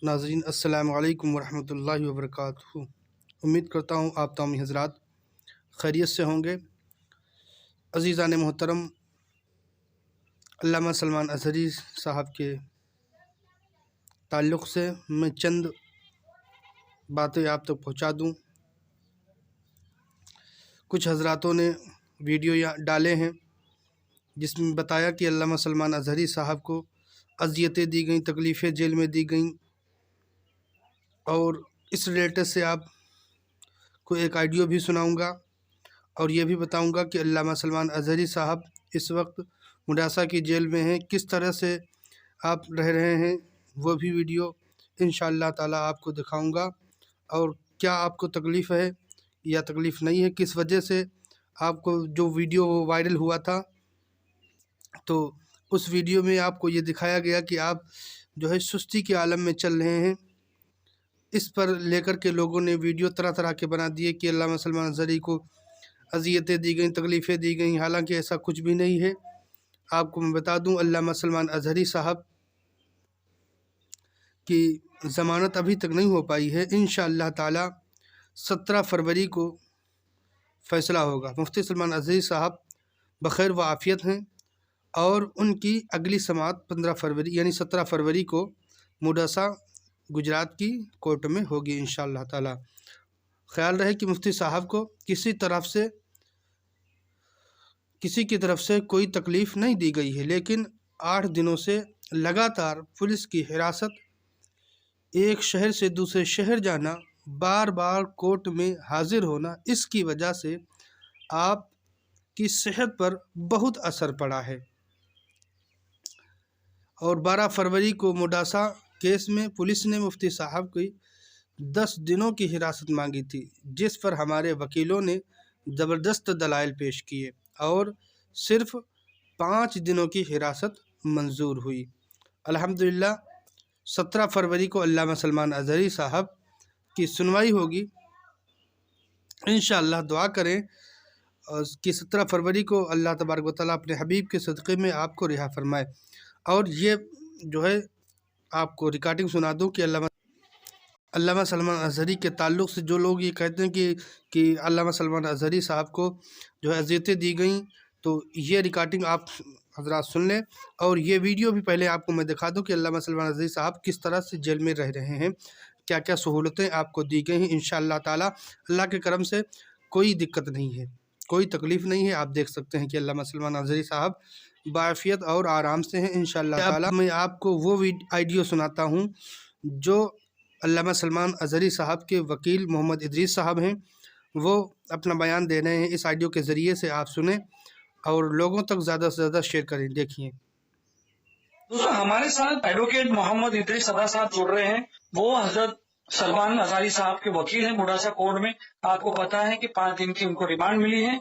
नाज़रीन अस्सलामु अलैकुम वरहमतुल्लाहि वबरकातुहू। उम्मीद करता हूँ आप तमाम हज़रात खैरियत से होंगे। अज़ीज़ान मोहतरम, अल्लामा सलमान अज़हरी साहब के ताल्लुक़ से मैं चंद बातें आप तक पहुँचा दूँ। कुछ हज़रातों ने वीडियो डाले हैं जिसमें बताया कि अल्लामा सलमान अज़हरी साहब को अज़ियतें दी गई, तकलीफ़ें जेल में दी गई। और इस रिलेटेड से आप को एक ऑडियो भी सुनाऊंगा और ये भी बताऊंगा कि अल्लामा सलमान अज़हरी साहब इस वक्त मुडासा की जेल में हैं, किस तरह से आप रह रहे हैं, वो भी वीडियो इंशाअल्लाह ताला आपको दिखाऊंगा। और क्या आपको तकलीफ़ है या तकलीफ़ नहीं है, किस वजह से आपको जो वीडियो वायरल हुआ था, तो उस वीडियो में आपको ये दिखाया गया कि आप जो है सुस्ती के आलम में चल रहे हैं। इस पर लेकर के लोगों ने वीडियो तरह तरह के बना दिए कि अल्लामा सलमान अज़हरी को अज़ियतें दी गई, तकलीफ़ें दी गई, हालांकि ऐसा कुछ भी नहीं है। आपको मैं बता दूं, अल्लामा सलमान अज़हरी साहब की ज़मानत अभी तक नहीं हो पाई है। इंशाअल्लाह ताला 17 फरवरी को फ़ैसला होगा। मुफ्ती सलमान अज़हरी साहब बख़ैर व आफ़ियत हैं और उनकी अगली समाअत 15 फरवरी यानी 17 फरवरी को मुडासा गुजरात की कोर्ट में होगी इंशाअल्लाह ताला। ख्याल रहे कि मुफ्ती साहब को किसी की तरफ से कोई तकलीफ़ नहीं दी गई है, लेकिन 8 दिनों से लगातार पुलिस की हिरासत, एक शहर से दूसरे शहर जाना, बार बार कोर्ट में हाजिर होना, इसकी वजह से आपकी सेहत पर बहुत असर पड़ा है। और 12 फरवरी को मुडासा केस में पुलिस ने मुफ्ती साहब की 10 दिनों की हिरासत मांगी थी, जिस पर हमारे वकीलों ने ज़बरदस्त दलाइल पेश किए और सिर्फ़ 5 दिनों की हिरासत मंजूर हुई। अल्हम्दुलिल्लाह 17 फरवरी को अल्लामा सलमान अज़हरी साहब की सुनवाई होगी। इंशाअल्लाह दुआ करें कि 17 फरवरी को अल्लाह तबारक व तआला अपने हबीब के सदक़े में आपको रिहा फरमाए। और ये जो है आपको रिकॉर्डिंग सुना दूँ कि अल्लामा सलमान अज़हरी के ताल्लुक़ से जो लोग ये कहते हैं कि अल्लामा सलमान अज़हरी साहब को जो है अज़ियतें दी गई, तो ये रिकॉर्डिंग आप हज़रात सुन लें। और ये वीडियो भी पहले आपको मैं दिखा दूं कि अल्लामा सलमान अज़हरी साहब किस तरह से जेल में रह रहे हैं, क्या क्या सहूलतें आपको दी गई हैं। इंशाअल्लाह ताला अल्लाह के करम से कोई दिक्कत नहीं है, कोई तकलीफ़ नहीं है। आप देख सकते हैं कि अल्लामा सलमान अज़हरी साहब बाआफ़ियत और आराम से हैं इंशाअल्लाह ताला। मैं आपको वो ऑडियो सुनाता हूँ जो अल्लामा सलमान अज़हरी साहब के वकील मोहम्मद इदरीस साहब हैं, वो अपना बयान दे रहे हैं। इस ऑडियो के ज़रिए से आप सुने और लोगों तक ज़्यादा से ज़्यादा शेयर करें। देखिए दोस्तों, हमारे साथ एडवोकेट मोहम्मद इदरीस सदा साहब जुड़ रहे हैं। वो हजरत सलमान अज़हरी साहब के वकील हैं मुडासा कोर्ट में। आपको पता है कि 5 दिन की उनको रिमांड मिली है।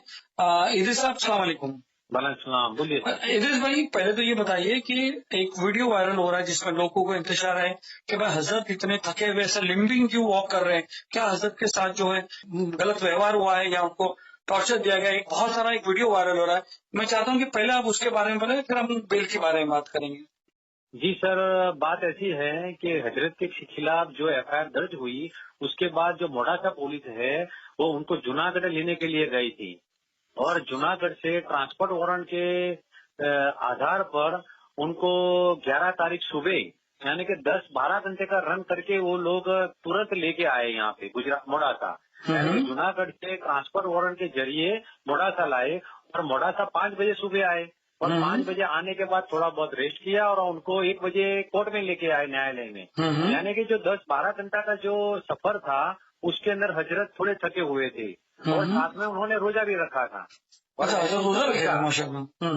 इदरीस साहब अस्सलाम वालेकुम। वालेकुम, बोलिए। इदरीस भाई, पहले तो ये बताइए कि एक वीडियो वायरल हो रहा है जिसमें लोगों को इंतजार है कि भाई हजरत इतने थके हुए ऐसे लिम्बिंग क्यों वॉक कर रहे हैं, क्या हजरत के साथ जो है गलत व्यवहार हुआ है या उनको टॉर्चर दिया गया है। बहुत सारा एक वीडियो वायरल हो रहा है। मैं चाहता हूँ कि पहले आप उसके बारे में बताएं, फिर हम बेल के बारे में बात करेंगे। जी सर, बात ऐसी है कि हजरत के खिलाफ जो एफआईआर दर्ज हुई, उसके बाद जो मोडासा पुलिस है वो उनको जूनागढ़ लेने के लिए गई थी और जूनागढ़ से ट्रांसपोर्ट वारंट के आधार पर उनको 11 तारीख सुबह यानी कि 10-12 घंटे का रन करके वो लोग तुरंत लेके आए यहाँ पे गुजरात मोडासा। जूनागढ़ से ट्रांसपोर्ट वारंट के जरिए मोडासा लाए और मोडासा 5 बजे सुबह आए और 5 बजे आने के बाद थोड़ा बहुत रेस्ट किया और उनको 1 बजे कोर्ट में लेके आए न्यायालय में। यानी कि जो 10-12 घंटा का जो सफर था उसके अंदर हजरत थोड़े थके हुए थे और साथ में उन्होंने रोजा भी रखा था।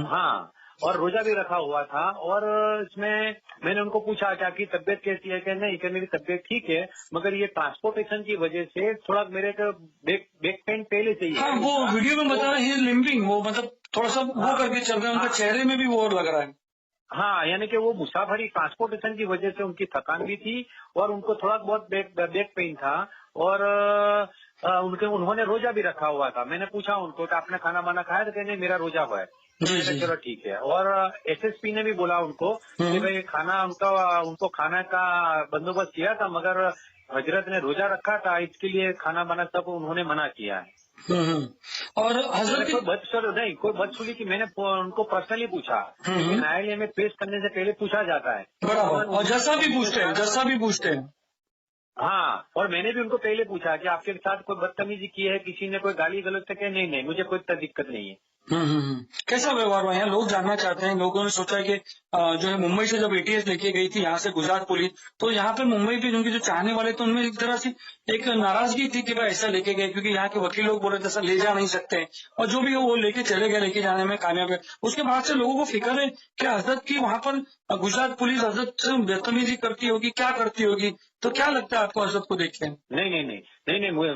हाँ, और रोजा भी रखा हुआ था। और इसमें मैंने उनको पूछा कि आपकी तबीयत कैसी है, कि नहीं कि मेरी तबीयत ठीक है, मगर ये ट्रांसपोर्टेशन की वजह से थोड़ा मेरे को बैक पेन पहले से ही है। वो वीडियो में बता रहे हैं लिम्बिंग, वो मतलब थोड़ा सा वो करके चल रहे हैं, उनके चेहरे में भी वो लग रहा है। हाँ, यानी कि वो मुसाफरी ट्रांसपोर्टेशन की वजह से उनकी थकान भी थी और उनको थोड़ा बहुत बैक पेन था और उन्होंने रोजा भी रखा हुआ था। मैंने पूछा उनको कि आपने खाना वाना खाया, तो कहने मेरा रोजा हुआ है। जी मैंने जी। कहा, चलो ठीक है। और एसएसपी ने भी बोला उनको कि भाई खाना उनको खाना का बंदोबस्त किया था, मगर हजरत ने रोजा रखा था, इसके लिए खाना बना सब उन्होंने मना किया है। और मैंने हजरत कोई बदसलूकी की मैंने उनको पर्सनली पूछा, क्योंकि न्यायालय में पेश करने से पहले पूछा जाता है। बराबर, और जैसा भी उनके पूछते हैं, साथ- जैसा भी पूछते हैं। हाँ, और मैंने भी उनको पहले पूछा कि आपके साथ कोई बदतमीजी की है, किसी ने कोई गाली गलौज से, नहीं नहीं मुझे कोई दिक्कत नहीं है। कैसा व्यवहार हुआ? यहाँ लोग जानना चाहते हैं। लोगों ने सोचा है कि जो है मुंबई से जब एटीएस लेके गई थी यहाँ से गुजरात पुलिस, तो यहाँ पे मुंबई के उनके जो चाहने वाले थे उनमें एक तरह से एक नाराजगी थी कि भाई ऐसा लेके गए, क्योंकि यहाँ के वकील लोग बोले ऐसा ले जा नहीं सकते, और जो भी हो वो लेके चले गए, लेके जाने में कामयाब है। उसके बाद से लोगों को फिक्र है कि हजरत की वहां पर गुजरात पुलिस हजरत से बदतमीजी करती होगी, क्या करती होगी। तो क्या लगता है आपको हजरत को देख के? नहीं,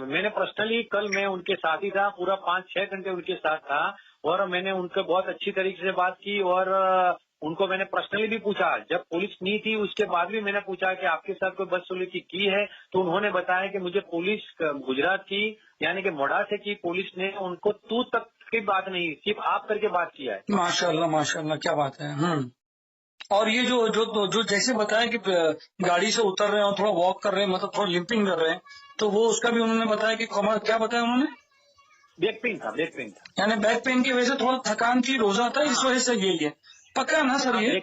मैंने पर्सनली कल मैं उनके साथ ही था, पूरा 5-6 घंटे उनके साथ था, और मैंने उनके बहुत अच्छी तरीके से बात की, और उनको मैंने पर्सनली भी पूछा, जब पुलिस नहीं थी उसके बाद भी मैंने पूछा कि आपके साथ कोई बदसलूकी की है, तो उन्होंने बताया कि मुझे पुलिस गुजरात की यानी कि मोडासे की पुलिस ने उनको तू तक की बात नहीं, सिर्फ आप करके बात किया है। माशाल्लाह माशाल्लाह, क्या बात है। और ये जो जैसे बताया कि गाड़ी से उतर रहे हैं और थोड़ा वॉक कर रहे हैं, मतलब थोड़ा लिंपिंग कर रहे हैं, तो वो उसका भी उन्होंने बताया कि क्या बताया उन्होंने? बैक पेन था। यानी बैक पेन की वजह से थोड़ा थकान थी, रोजा था, इस वजह से ये है। पक्का ना सर ये?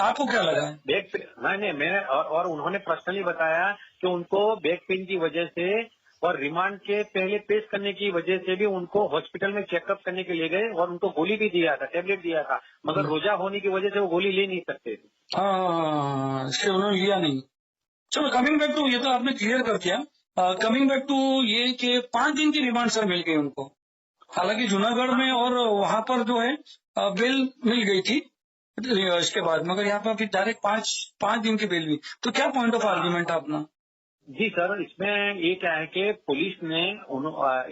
आपको क्या लगा है? बैक पेन नहीं, मैंने और उन्होंने पर्सनली बताया कि उनको बैक पेन की वजह से और रिमांड के पहले पेश करने की वजह से भी उनको हॉस्पिटल में चेकअप करने के लिए गए, और उनको गोली भी दिया था, टेबलेट दिया था, मगर रोजा होने की वजह से वो गोली ले नहीं सकते थे। हाँ, इससे उन्होंने लिया नहीं। चलो, कमिंग बैक टू, ये तो आपने क्लियर कर दिया। कमिंग बैक टू ये कि 5 दिन की रिमांड सर मिल गई उनको, हालांकि जूनागढ़ में और वहां पर जो है बेल मिल गई थी इसके बाद, मगर यहाँ पर अभी डायरेक्ट पांच दिन की बेल हुई। तो क्या पॉइंट ऑफ आर्ग्यूमेंट है अपना? जी सर, इसमें ये क्या है कि पुलिस ने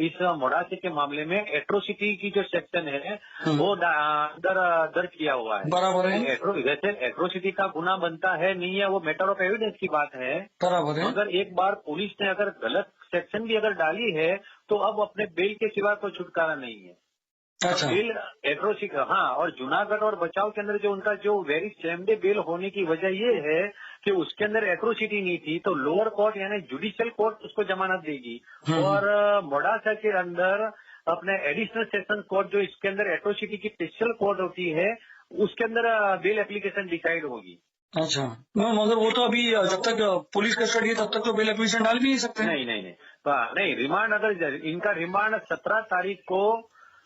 इस मोडासे के मामले में एट्रोसिटी की जो सेक्शन है वो दर्ज किया हुआ है। बराबर है। वैसे एट्रोसिटी का गुना बनता है नहीं है, वो मैटर ऑफ एविडेंस की बात है। बराबर है। मगर एक बार पुलिस ने अगर गलत सेक्शन भी अगर डाली है, तो अब अपने बेल के सिवा कोई छुटकारा नहीं है। अच्छा। बेल एट्रोसिटी, हाँ, और जूनागढ़ और बचाव के अंदर जो उनका जो वेरी सेम डे बेल होने की वजह ये है कि उसके अंदर एट्रोसिटी नहीं थी, तो लोअर कोर्ट यानी जुडिशियल कोर्ट उसको जमानत देगी, और मोडासा के अंदर अपने एडिशनल सेशन कोर्ट जो इसके अंदर एट्रोसिटी की स्पेशल कोर्ट होती है, उसके अंदर बेल एप्लीकेशन डिसाइड होगी। अच्छा, मगर वो तो अभी जब तक पुलिस कस्टडी है तब तक तो बेल एप्लीकेशन डाल भी नहीं सकते। नहीं, रिमांड अगर इनका रिमांड 17 तारीख को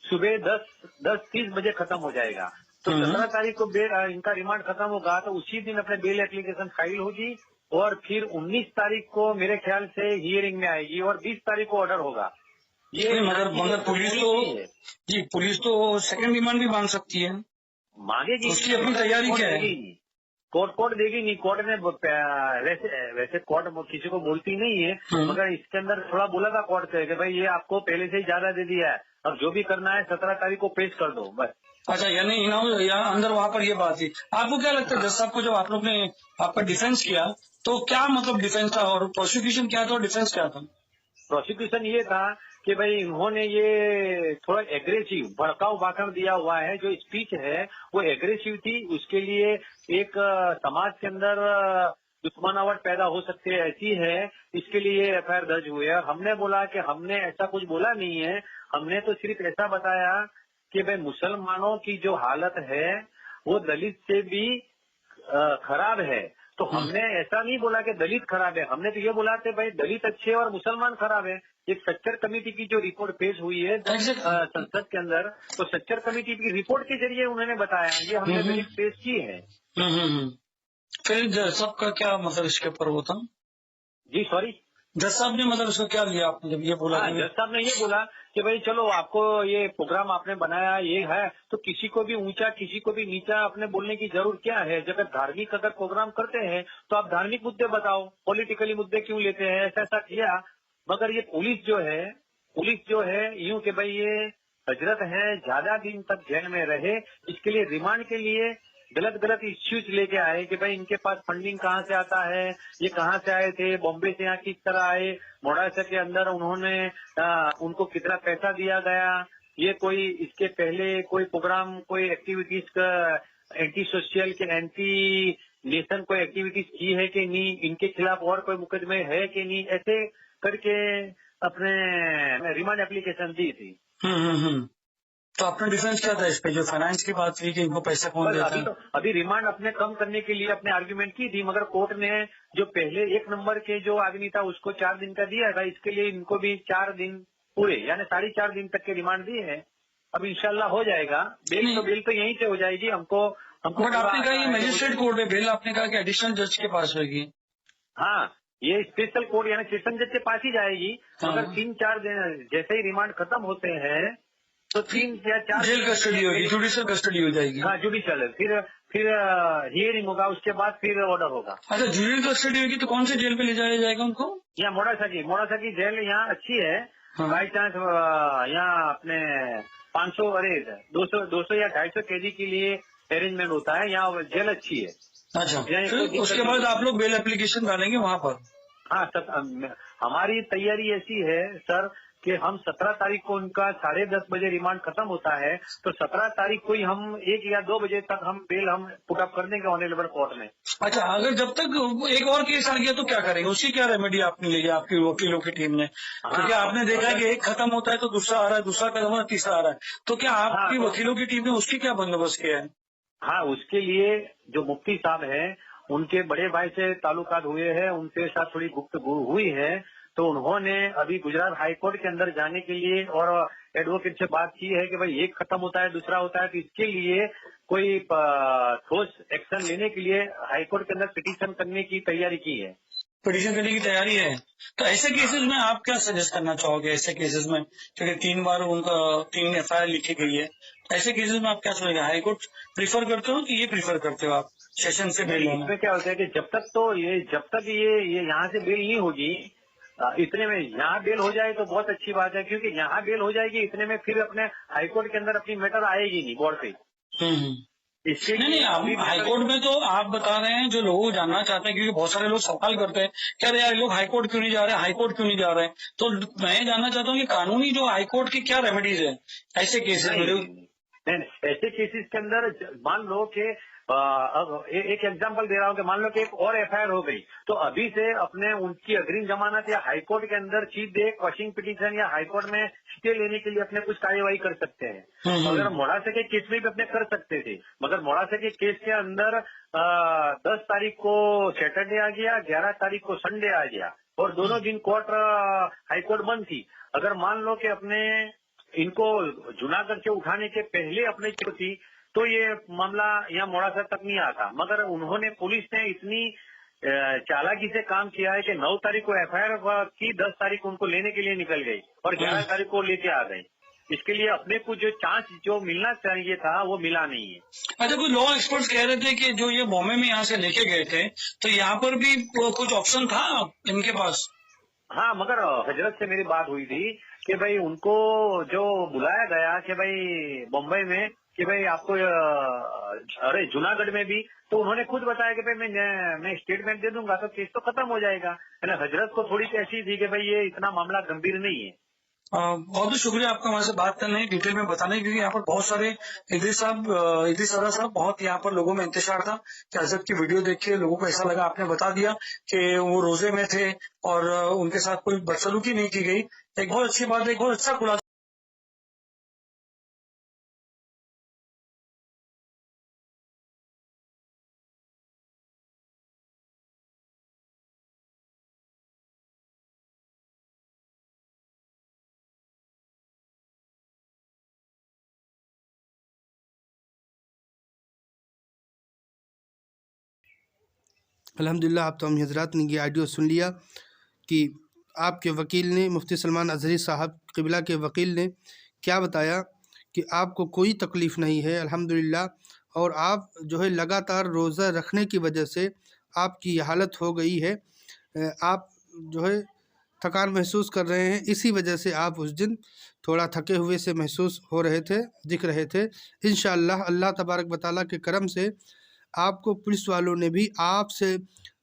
सुबह 10:30 बजे खत्म हो जाएगा, तो 17 तारीख को इनका रिमांड खत्म होगा, तो उसी दिन अपने बेल एप्लीकेशन फाइल होगी, और फिर 19 तारीख को मेरे ख्याल से हियरिंग में आएगी, और 20 तारीख को ऑर्डर होगा। ये मगर पुलिस तो सेकंड रिमांड भी मांग सकती है, मांगेगी। उसकी अपनी तैयारी क्या है? कोर्ट देगी नहीं, कोर्ट ने वैसे कोर्ट किसी को बोलती नहीं है, मगर इसके अंदर थोड़ा बोला था कोर्ट से कि भाई ये आपको पहले से ही ज्यादा दे दिया है, अब जो भी करना है 17 तारीख को पेश कर दो बस। अच्छा, यानी यहाँ अंदर वहाँ पर ये बात थी। आपको क्या लगता है जज साहब को, जब आप लोग ने आपका डिफेंस किया तो क्या मतलब डिफेंस था, और प्रोसिक्यूशन क्या था और डिफेंस क्या था? प्रोसिक्यूशन ये था कि भाई इन्होंने ये थोड़ा एग्रेसिव भड़काऊ भाषण दिया हुआ है, जो स्पीच है वो एग्रेसिव थी, उसके लिए एक समाज के अंदर दुश्मनावट पैदा हो सकती है, ऐसी है, इसके लिए एफआईआर दर्ज हुई है। हमने बोला कि हमने ऐसा कुछ बोला नहीं है, हमने तो सिर्फ ऐसा बताया कि भाई मुसलमानों की जो हालत है वो दलित से भी खराब है, तो हमने ऐसा नहीं बोला कि दलित खराब है, हमने तो ये बोला कि भाई दलित अच्छे और मुसलमान खराब है। एक सच्चर कमेटी की जो रिपोर्ट पेश हुई है संसद के अंदर, तो सच्चर कमेटी की रिपोर्ट के जरिए उन्होंने बताया, ये हमने दलित पेश की है। फिर जज साहब का क्या मतलब इसके ऊपर होता? जी सॉरी, जज साहब ने मतलब इसको क्या लिया आपने जब ये बोला? जज साहब ने ये बोला कि भाई चलो आपको ये प्रोग्राम आपने बनाया ये है, तो किसी को भी ऊंचा किसी को भी नीचा अपने बोलने की जरूरत क्या है। जब धार्मिक अगर प्रोग्राम करते हैं तो आप धार्मिक मुद्दे बताओ, पॉलिटिकली मुद्दे क्यों लेते हैं, ऐसा किया। मगर ये पुलिस जो है यूं कि भाई ये हजरत है, ज्यादा दिन तक जेल में रहे, इसके लिए रिमांड के लिए गलत इश्यूज लेके आए कि भाई इनके पास फंडिंग कहाँ से आता है, ये कहाँ से आए थे, बॉम्बे से यहाँ किस तरह आए, मोडासा के अंदर उन्होंने उनको कितना पैसा दिया गया, ये कोई इसके पहले कोई प्रोग्राम, कोई एक्टिविटीज का एंटी सोशल के एंटी नेशन कोई एक्टिविटीज की है कि नहीं, इनके खिलाफ और कोई मुकदमे है कि नहीं, ऐसे करके अपने रिमांड एप्लीकेशन दी थी। तो अपना डिफेंस क्या था इस पे, जो फाइनेंस की बात थी कि इनको पैसे कौन देता है? अभी रिमांड अपने कम करने के लिए अपने आर्ग्यूमेंट की थी, मगर कोर्ट ने जो पहले 1 नंबर के जो आदमी था उसको 4 दिन का दिया था, इसके लिए इनको भी 4 दिन पूरे यानी 4.5 दिन तक के रिमांड दिए हैं। अब इंशाल्लाह हो जाएगा बेल तो यहीं से हो जाएगी। हमको बट आपने कहा ये मजिस्ट्रेट कोर्ट है, बेल आपने कहा कि एडिशनल जज के पास होगी। हाँ, ये स्पेशल कोर्ट यानी सेशन जज के पास ही जाएगी। मगर 3-4 दिन जैसे ही रिमांड खत्म होते हैं तो 3 या 4 जेल कस्टडी होगी, जुडिशियल कस्टडी हो जाएगी। हाँ, जुडिशियल, फिर हियरिंग होगा, उसके बाद फिर ऑर्डर होगा। अच्छा, जुडिशियल कस्टडी होगी तो कौन से जेल पे ले जाया जाएगा उनको? यहाँ मोड़ासा की जेल यहाँ अच्छी है। बाई चांस यहाँ अपने 500 200 या 250 केजी के लिए अरेंजमेंट होता है, यहाँ जेल अच्छी है। अच्छा, फिर उसके बाद आप लोग बेल एप्लीकेशन डालेंगे वहाँ पर? हाँ, हमारी तैयारी ऐसी है सर कि हम 17 तारीख को उनका 10:30 बजे रिमांड खत्म होता है, तो 17 तारीख को ही हम 1 या 2 बजे तक हम बेल हम पुटअप कर देंगे ऑनरेबल कोर्ट में। अच्छा, अगर जब तक एक और केस आ गया तो क्या करेंगे, उसकी क्या रेमेडी आपने ली है आपकी वकीलों की टीम ने? क्योंकि आपने देखा है कि एक खत्म होता है तो दूसरा आ रहा है, दूसरा खत्म होता है तीसरा आ रहा है, तो क्या आपकी वकीलों की टीम ने उसकी क्या बंदोबस्त किया है? हाँ, उसके लिए जो मुफ्ती साहब हैं उनके बड़े भाई से ताल्लुकात हुए हैं, उनके साथ थोड़ी गुफ्तगू हुई है, तो उन्होंने अभी गुजरात हाई कोर्ट के अंदर जाने के लिए और एडवोकेट से बात की है कि भाई एक खत्म होता है दूसरा होता है, तो इसके लिए कोई ठोस एक्शन लेने के लिए हाई कोर्ट के अंदर पिटीशन करने की तैयारी की है। पिटीशन करने की तैयारी है, तो ऐसे केसेस में आप क्या सजेस्ट करना चाहोगे? ऐसे केसेस में क्योंकि 3 बार उनका 3 FIR लिखी गई है, ऐसे केसेस में आप क्या सोचेंगे? हाई कोर्ट प्रीफर करते हो कि ये प्रीफर करते हो आप सेशन से बेल लेना? इसमें क्या होता है कि जब तक ये यहाँ से बेल नहीं होगी, इतने में यहाँ बेल हो जाए तो बहुत अच्छी बात है, क्योंकि यहाँ बेल हो जाएगी इतने में फिर अपने हाईकोर्ट के अंदर अपनी मैटर आएगी नहीं बोर्ड पे। इसके नहीं, हाईकोर्ट में तो आप बता रहे हैं जो लोग जानना चाहते हैं, क्योंकि बहुत सारे लोग सवाल करते हैं क्या रे यार लोग हाईकोर्ट क्यों नहीं जा रहे, हाईकोर्ट क्यों नहीं जा रहे हैं, तो मैं जानना चाहता हूँ कि कानूनी जो हाईकोर्ट की क्या रेमेडीज है ऐसे केसेस में? ऐसे केसेस के अंदर मान लो कि अब एक एग्जांपल दे रहा हूँ कि मान लो कि एक और FIR हो गई, तो अभी से अपने उनकी अग्रिम जमानत या हाईकोर्ट के अंदर सीधे क्वशिंग पिटीशन या हाईकोर्ट में स्टे लेने के लिए अपने कुछ कार्यवाही कर सकते हैं। अगर मोड़ासा के केस में भी अपने कर सकते थे, मगर मोड़ासा के केस के अंदर 10 तारीख को सैटरडे आ गया, 11 तारीख को संडे आ गया और दोनों दिन कोर्ट हाईकोर्ट बंद थी। अगर मान लो कि अपने इनको जूनागढ़ से उठाने के पहले अपने थी तो ये मामला यहाँ मोड़ासा तक नहीं आता, मगर उन्होंने पुलिस ने इतनी चालाकी से काम किया है कि 9 तारीख को FIR की, 10 तारीख को उनको लेने के लिए निकल गई और 11 तारीख को लेके आ गई। इसके लिए अपने को जो चांस जो मिलना चाहिए था वो मिला नहीं है। अच्छा, कुछ लॉ एक्सपर्ट्स कह रहे थे कि जो ये बॉम्बे में यहाँ से लेके गए थे तो यहाँ पर भी कुछ ऑप्शन था इनके पास? हाँ, मगर हजरत से मेरी बात हुई थी कि भाई उनको जो बुलाया गया कि भाई बम्बई में कि भाई आपको अरे जूनागढ़ में भी, तो उन्होंने खुद बताया कि भाई मैं स्टेटमेंट दे दूंगा तो केस तो खत्म हो जाएगा। हजरत को थोड़ी सी ऐसी थी कि भाई ये इतना मामला गंभीर नहीं है। बहुत बहुत शुक्रिया आपका हमारे से बात करने, डिटेल में बताने, क्योंकि यहाँ पर बहुत सारे इदरीस साहब बहुत यहाँ पर लोगों में इंतजार था कि हजरत की वीडियो देख के लोगों को ऐसा लगा, आपने बता दिया कि वो रोजे में थे और उनके साथ कोई बदसलूकी नहीं की गई। एक बहुत अच्छी बात है, एक बहुत अच्छा खुलासा। अल्हम्दुलिल्लाह, आप तमाम हज़रात ने ये ऑडियो सुन लिया कि आपके वकील ने, मुफ्ती सलमान अज़हरी साहब क़िबला के वकील ने क्या बताया कि आपको कोई तकलीफ़ नहीं है अल्हम्दुलिल्लाह, और आप जो है लगातार रोज़ा रखने की वजह से आपकी ये हालत हो गई है। आप जो है थकान महसूस कर रहे हैं, इसी वजह से आप उस दिन थोड़ा थके हुए से महसूस हो रहे थे, दिख रहे थे। इंशाअल्लाह अल्लाह तबारक व तआला के करम से आपको पुलिस वालों ने भी आपसे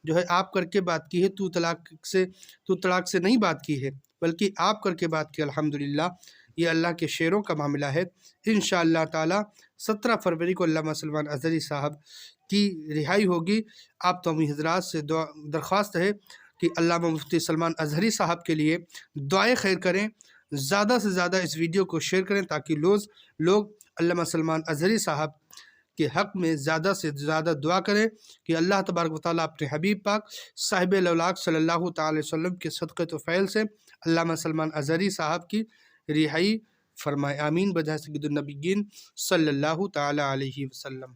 जो है आप करके बात की है, तू तलाक से नहीं बात की है, बल्कि आप करके बात की अल्हम्दुलिल्लाह। ये अल्लाह के शेरों का मामला है। इंशाअल्लाह ताला 17 फरवरी को अल्लामा सलमान अज़हरी साहब की रिहाई होगी। आप तमाम हज़रात से दुआ दरख्वास्त है कि अल्लामा मुफ्ती सलमान अज़हरी साहब के लिए दुआए खैर करें, ज़्यादा से ज़्यादा इस वीडियो को शेयर करें ताकि लोग अल्लामा सलमान अज़हरी साहब के हक़ में ज़्यादा से ज़्यादा दुआ करें कि अल्लाह तबारक व तआला अपने हबीब पाक साहिब लौलाक सल्लल्लाहु तआला अलैहि वसल्लम के सदक़े तो फ़ैल से अल्लामा सलमान अज़हरी साहब की रिहाई फरमाए। आमीन बजाय सय्यिदुन नबिय्यीन सल्लल्लाहु तआला अलैहि वसल्लम।